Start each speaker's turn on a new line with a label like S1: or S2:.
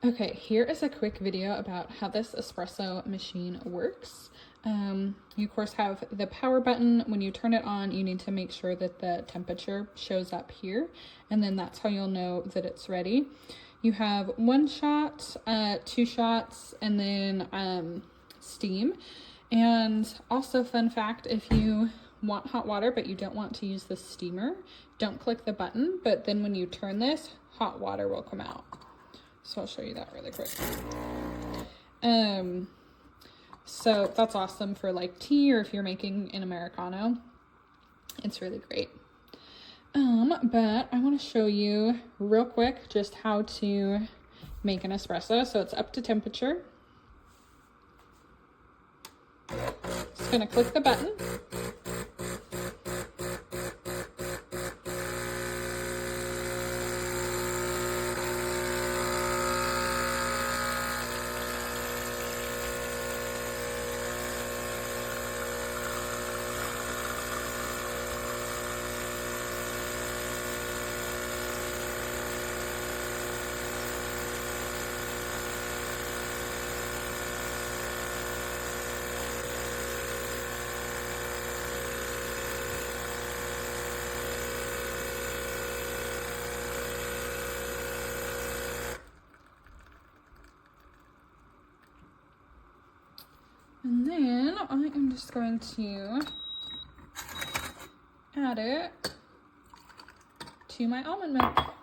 S1: Okay, here is a quick video about how this espresso machine works. You of course have the power button. When you turn it on, you need to make sure that the temperature shows up here, and then that's how you'll know that it's ready. You have 1 shot, 2 shots, and then steam. And also, fun fact, if you want hot water but you don't want to use the steamer, don't click the button, but then when you turn this, hot water will come out. So I'll show you that really quick. So that's awesome for like tea, or if you're making an Americano, it's really great. But I want to show you real quick just how to make an espresso. So it's up to temperature. Just gonna click the button. And then I am just going to add it to my almond milk.